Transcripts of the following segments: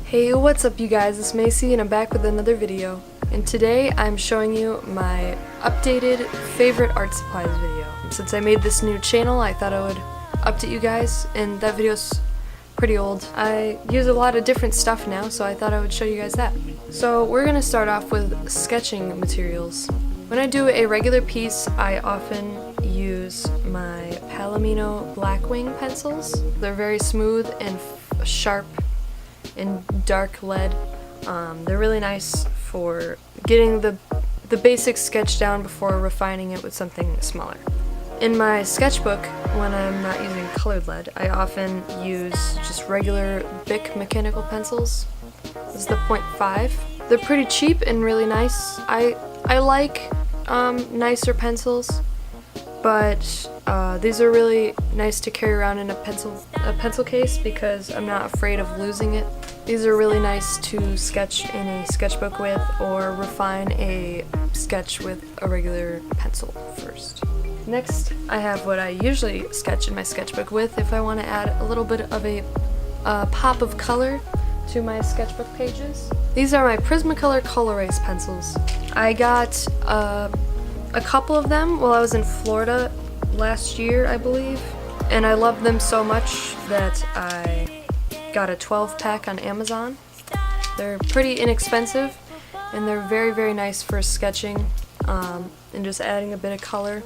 Hey, what's up you guys? It's Macy and I'm back with another video. And today I'm showing you my updated favorite art supplies video. Since I made this new channel, I thought I would update you guys, and that video's pretty old. I use a lot of different stuff now, so I thought I would show you guys that. So we're gonna start off with sketching materials. When I do a regular piece, I often use my Palomino Blackwing pencils. They're very smooth and sharp and dark lead. They're really nice for getting the basic sketch down before refining it with something smaller. In my sketchbook, when I'm not using colored lead, I often use just regular Bic mechanical pencils. This is the 0.5. They're pretty cheap and really nice. I like nicer pencils, but these are really nice to carry around in a pencil case because I'm not afraid of losing it. These are really nice to sketch in a sketchbook with, or refine a sketch with a regular pencil first. Next, I have what I usually sketch in my sketchbook with if I want to add a little bit of a pop of color to my sketchbook pages. These are my Prismacolor Colorase pencils. I got a couple of them while I was in Florida last year, I believe, and I loved them so much that I got a 12-pack on Amazon. They're pretty inexpensive, and they're very, very nice for sketching and just adding a bit of color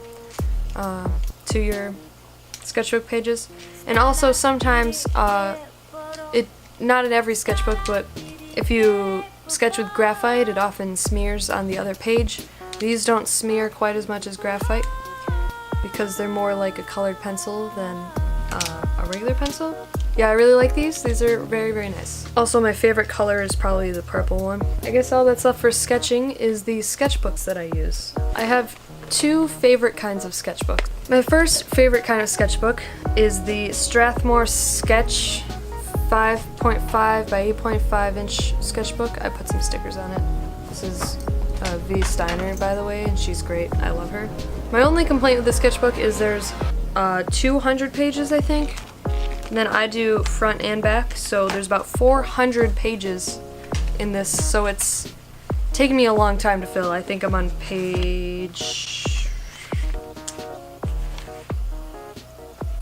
to your sketchbook pages. And also sometimes, not in every sketchbook, but if you sketch with graphite, it often smears on the other page. These don't smear quite as much as graphite because they're more like a colored pencil than a regular pencil. Yeah, I really like these. These are very, very nice. Also, my favorite color is probably the purple one. I guess all that's left for sketching is the sketchbooks that I use. I have two favorite kinds of sketchbooks. My first favorite kind of sketchbook is the Strathmore Sketch 5.5 by 8.5 inch sketchbook. I put some stickers on it. This is V. Steiner, by the way, and she's great. I love her. My only complaint with the sketchbook is there's 200 pages, I think. And then I do front and back, so there's about 400 pages in this, so it's taking me a long time to fill. I think I'm on page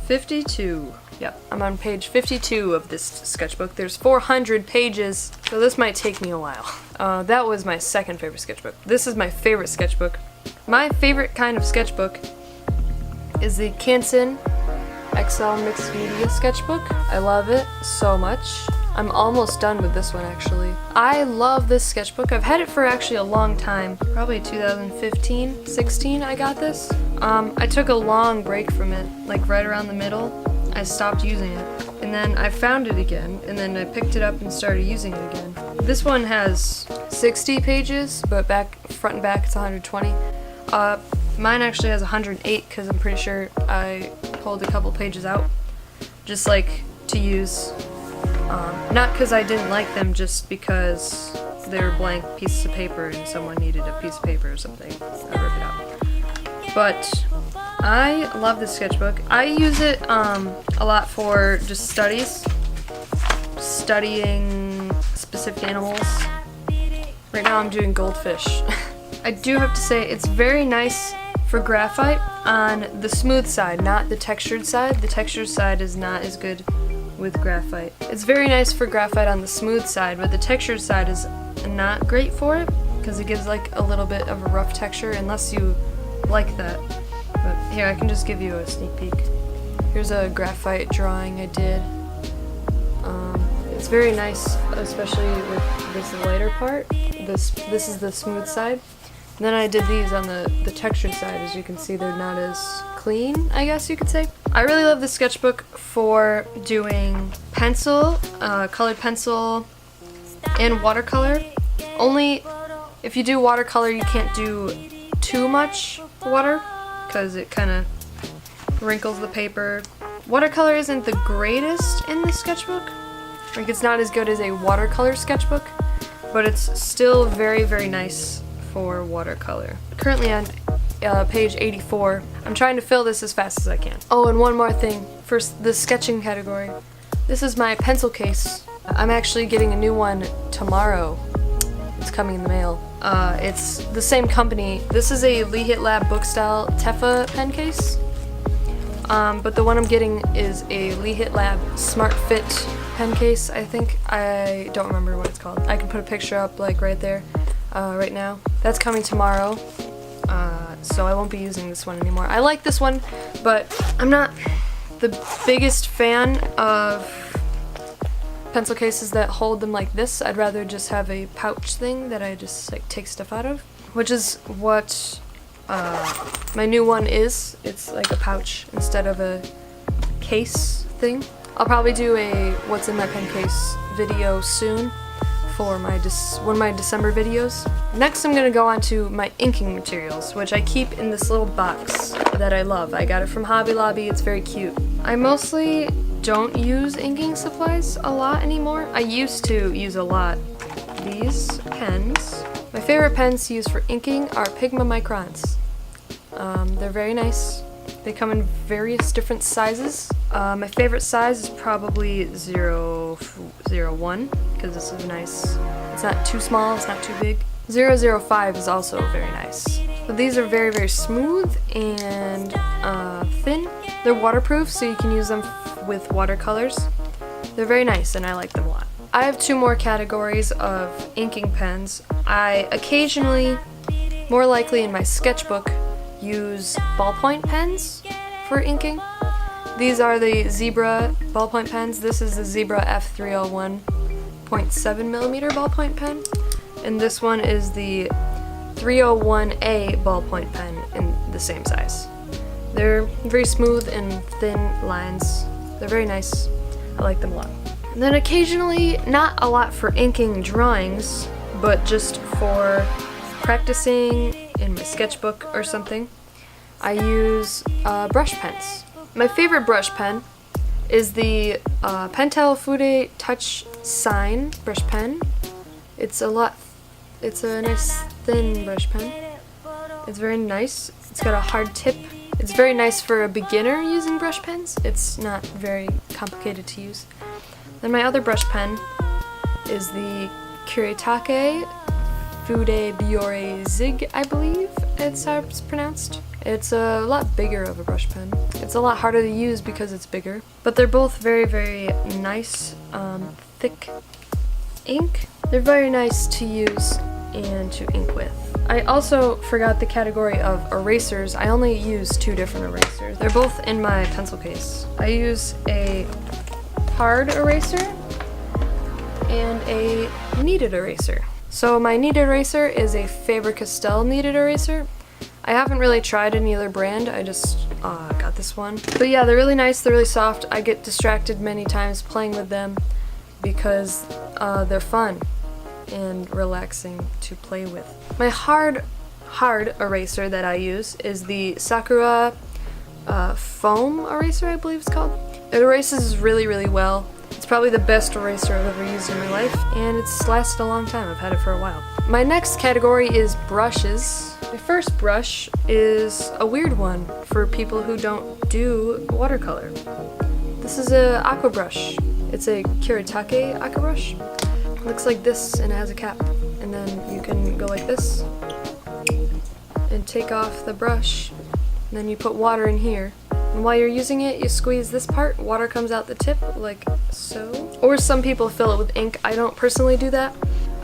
52. Yep, I'm on page 52 of this sketchbook. There's 400 pages, so this might take me a while. That was my second favorite sketchbook. This is my favorite sketchbook. My favorite kind of sketchbook is the Canson XL Mixed Media sketchbook. I love it so much. I'm almost done with this one, actually. I love this sketchbook. I've had it for actually a long time. Probably 2015, 16 I got this. I took a long break from it, like right around the middle. I stopped using it, and then I found it again, and then I picked it up and started using it again. This one has 60 pages, but front and back it's 120. Mine actually has 108 because I'm pretty sure I pulled a couple pages out, just like to use. Not because I didn't like them, just because they were blank pieces of paper and someone needed a piece of paper or something. I ripped it out. But I love this sketchbook. I use it a lot for just studying specific animals. Right now I'm doing goldfish. I do have to say it's very nice for graphite on the smooth side, not the textured side. The textured side is not as good with graphite. It's very nice for graphite on the smooth side, but the textured side is not great for it because it gives like a little bit of a rough texture unless you like that. But here, I can just give you a sneak peek. Here's a graphite drawing I did. It's very nice, especially with this lighter part. This is the smooth side. And then I did these on the textured side. As you can see, they're not as clean, I guess you could say. I really love this sketchbook for doing pencil, colored pencil, and watercolor. Only if you do watercolor, you can't do too much water because it kind of wrinkles the paper. Watercolor isn't the greatest in this sketchbook. Like, it's not as good as a watercolor sketchbook, but it's still very, very nice for watercolor. Currently on page 84. I'm trying to fill this as fast as I can. Oh, and one more thing for the sketching category. This is my pencil case I'm actually getting a new one tomorrow. It's coming in the mail. It's the same company. This is a Lehit Lab book style Tefa pen case. But the one I'm getting is a Lehit Lab Smart Fit pen case, I think. I don't remember what it's called. I can put a picture up like right there, right now. That's coming tomorrow. So I won't be using this one anymore. I like this one, but I'm not the biggest fan of pencil cases that hold them like this. I'd rather just have a pouch thing that I just like take stuff out of, which is what my new one is. It's like a pouch instead of a case thing. I'll probably do a what's in my pen case video soon for my one of my December videos. Next I'm gonna go on to my inking materials, which I keep in this little box that I love. I got it from Hobby Lobby, it's very cute. I mostly don't use inking supplies a lot anymore. I used to use a lot these pens. My favorite pens to use for inking are Pigma Microns. They're very nice. They come in various different sizes. My favorite size is probably 001 because this is nice. It's not too small, it's not too big. 005 is also very nice. But these are very, very smooth and thin. They're waterproof, so you can use them with watercolors. They're very nice and I like them a lot. I have two more categories of inking pens. I occasionally, more likely in my sketchbook, use ballpoint pens for inking. These are the Zebra ballpoint pens. This is the Zebra F301.7mm ballpoint pen, and this one is the 301A ballpoint pen in the same size. They're very smooth and thin lines. They're very nice. I like them a lot. And then occasionally, not a lot for inking drawings, but just for practicing in my sketchbook or something, I use brush pens. My favorite brush pen is the Pentel Fude Touch Sign brush pen. It's a nice thin brush pen. It's very nice. It's got a hard tip. It's very nice for a beginner using brush pens. It's not very complicated to use. Then my other brush pen is the Kuretake Fude Biore Zig, I believe it's how it's pronounced. It's a lot bigger of a brush pen. It's a lot harder to use because it's bigger. But they're both very, very nice, thick ink. They're very nice to use and to ink with. I also forgot the category of erasers. I only use two different erasers. They're both in my pencil case. I use a hard eraser and a kneaded eraser. So my kneaded eraser is a Faber-Castell kneaded eraser. I haven't really tried any other brand, I just got this one. But yeah, they're really nice, they're really soft. I get distracted many times playing with them because they're fun and relaxing to play with. My hard eraser that I use is the Sakura foam eraser, I believe it's called. It erases really, really well. It's probably the best eraser I've ever used in my life, and it's lasted a long time. I've had it for a while. My next category is brushes. My first brush is a weird one for people who don't do watercolor. This is a aqua brush. It's a Kuretake aqua brush. It looks like this and it has a cap. And then you can go like this and take off the brush. And then you put water in here. And while you're using it, you squeeze this part, water comes out the tip, like so. Or some people fill it with ink. I don't personally do that.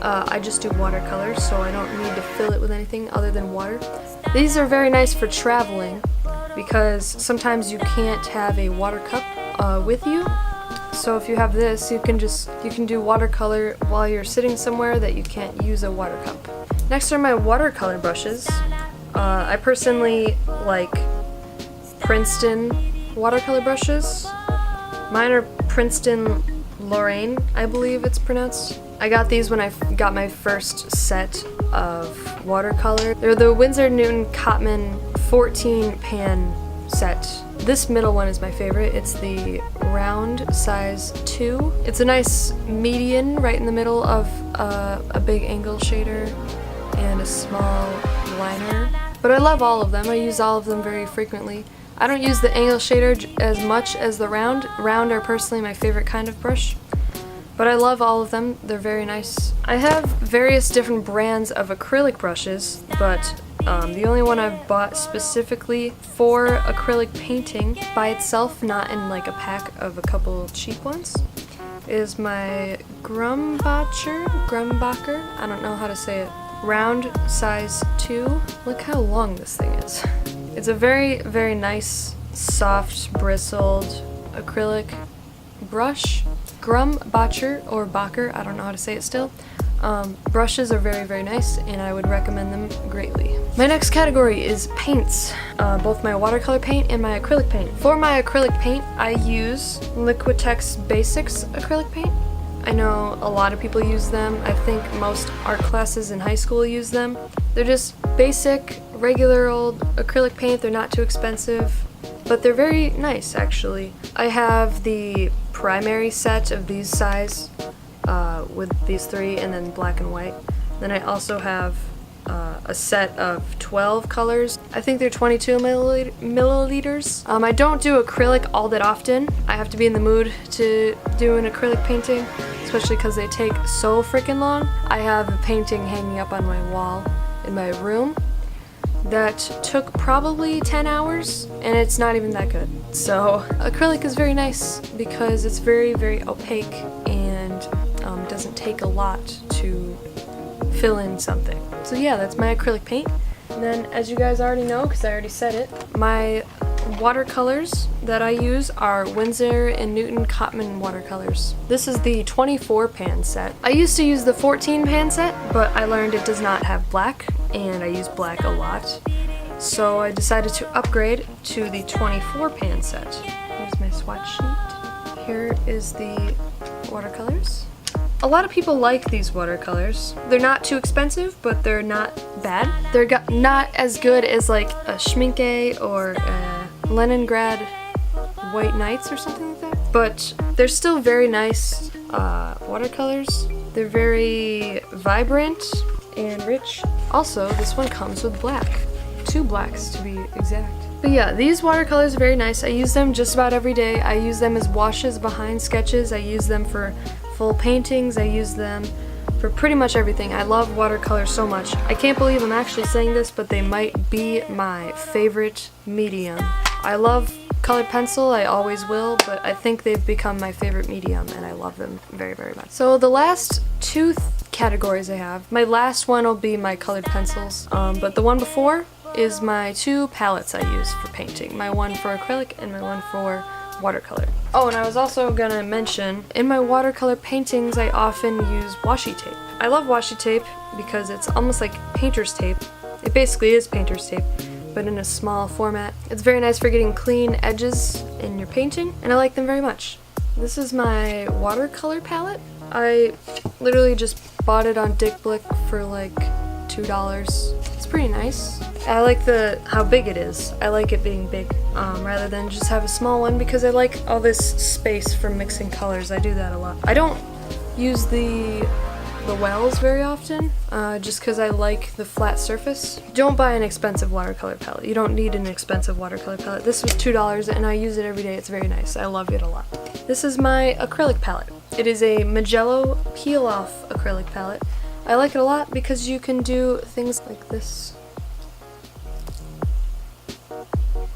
I just do watercolor, so I don't need to fill it with anything other than water. These are very nice for traveling because sometimes you can't have a water cup with you. So if you have this, you can do watercolor while you're sitting somewhere that you can't use a water cup. Next are my watercolor brushes. I personally like Princeton watercolor brushes. Mine are Princeton Lorraine, I believe it's pronounced. I got these when I got my first set of watercolor. They're the Winsor Newton Cotman 14 pan set. This middle one is my favorite. It's the round size 2. It's a nice median right in the middle of a big angle shader and a small liner. But I love all of them. I use all of them very frequently. I don't use the angle shader as much as the round. Round are personally my favorite kind of brush. but I love all of them. They're very nice. I have various different brands of acrylic brushes, but the only one I've bought specifically for acrylic painting by itself, not in like a pack of a couple cheap ones, is my Grumbacher, I don't know how to say it, round size 2. Look how long this thing is. It's a very, very nice, soft, bristled acrylic brush. Grumbacher or Bacher, I don't know how to say it still. Brushes are very, very nice, and I would recommend them greatly. My next category is paints, both my watercolor paint and my acrylic paint. For my acrylic paint, I use Liquitex Basics acrylic paint. I know a lot of people use them. I think most art classes in high school use them. They're just basic, regular old acrylic paint. They're not too expensive, but they're very nice actually. I have the primary set of these size with these 3 and then black and white. Then I also have a set of 12 colors. I think they're 22 milliliters. I don't do acrylic all that often. I have to be in the mood to do an acrylic painting, especially because they take so freaking long. I have a painting hanging up on my wall in my room that took probably 10 hours, and it's not even that good. So acrylic is very nice because it's very, very opaque and doesn't take a lot to fill in something. So yeah, that's my acrylic paint. And then, as you guys already know, because I already said it, my watercolors that I use are Winsor & Newton Cotman watercolors. This is the 24 pan set. I used to use the 14 pan set, but I learned it does not have black, and I use black a lot. So I decided to upgrade to the 24 pan set. Here's my swatch sheet. Here is the watercolors. A lot of people like these watercolors. They're not too expensive, but they're not bad. They're not as good as like a Schmincke or a Leningrad White Nights or something like that. But they're still very nice watercolors. They're very vibrant and rich. Also, this one comes with black. 2 blacks to be exact. But yeah, these watercolors are very nice. I use them just about every day. I use them as washes behind sketches. I use them for full paintings. I use them for pretty much everything. I love watercolors so much. I can't believe I'm actually saying this, but they might be my favorite medium. I love colored pencil, I always will, but I think they've become my favorite medium, and I love them very, very much. So the last 2 categories I have, my last one will be my colored pencils, but the one before is my 2 palettes I use for painting. My one for acrylic and my one for watercolor. Oh, and I was also gonna mention, in my watercolor paintings I often use washi tape. I love washi tape because it's almost like painter's tape. It basically is painter's tape, but in a small format. It's very nice for getting clean edges in your painting, and I like them very much. This is my watercolor palette. I literally just bought it on Dick Blick for like $2. It's pretty nice. I like how big it is. I like it being big rather than just have a small one because I like all this space for mixing colors. I do that a lot. I don't use the wells very often just because I like the flat surface. Don't buy an expensive watercolor palette. You don't need an expensive watercolor palette. This was $2 and I use it every day. It's very nice. I love it a lot. This is my acrylic palette. It is a Magello peel-off acrylic palette. I like it a lot because you can do things like this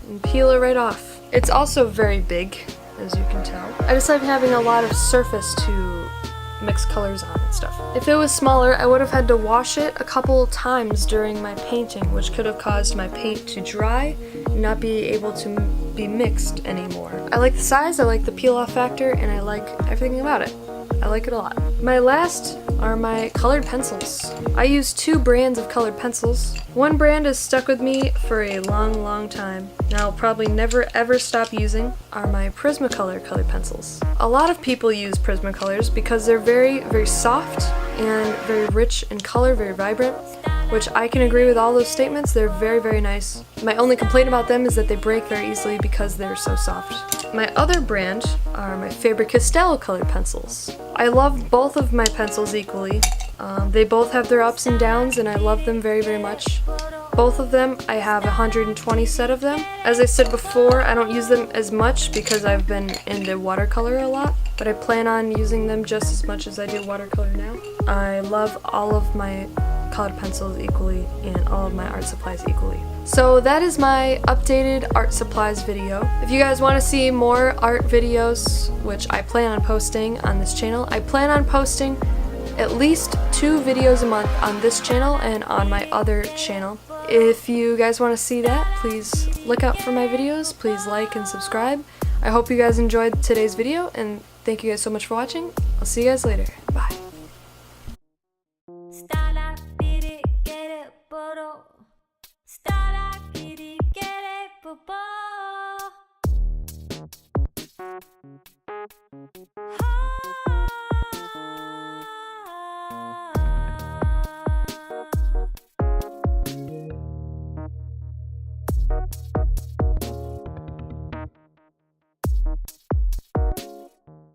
and peel it right off. It's also very big, as you can tell. I just like having a lot of surface to mix colors on and stuff. If it was smaller, I would have had to wash it a couple times during my painting, which could have caused my paint to dry and not be able to be mixed anymore. I like the size, I like the peel-off factor, and I like everything about it. I like it a lot. My last are my colored pencils. I use 2 brands of colored pencils. One brand has stuck with me for a long, long time, and I'll probably never ever stop using, are my Prismacolor colored pencils. A lot of people use Prismacolors because they're very, very soft and very rich in color, very vibrant, which I can agree with all those statements. They're very, very nice. My only complaint about them is that they break very easily because they're so soft. My other brand are my Faber-Castell colored pencils. I love both of my pencils equally. They both have their ups and downs, and I love them very, very much. Both of them, I have 120 set of them. As I said before, I don't use them as much because I've been into watercolor a lot. but I plan on using them just as much as I do watercolor now. I love all of my colored pencils equally and all of my art supplies equally. So that is my updated art supplies video. If you guys want to see more art videos, which I plan on posting on this channel, I plan on posting at least 2 videos a month on this channel and on my other channel. If you guys want to see that, please look out for my videos. Please like and subscribe. I hope you guys enjoyed today's video, and thank you guys so much for watching. I'll see you guys later. Bye.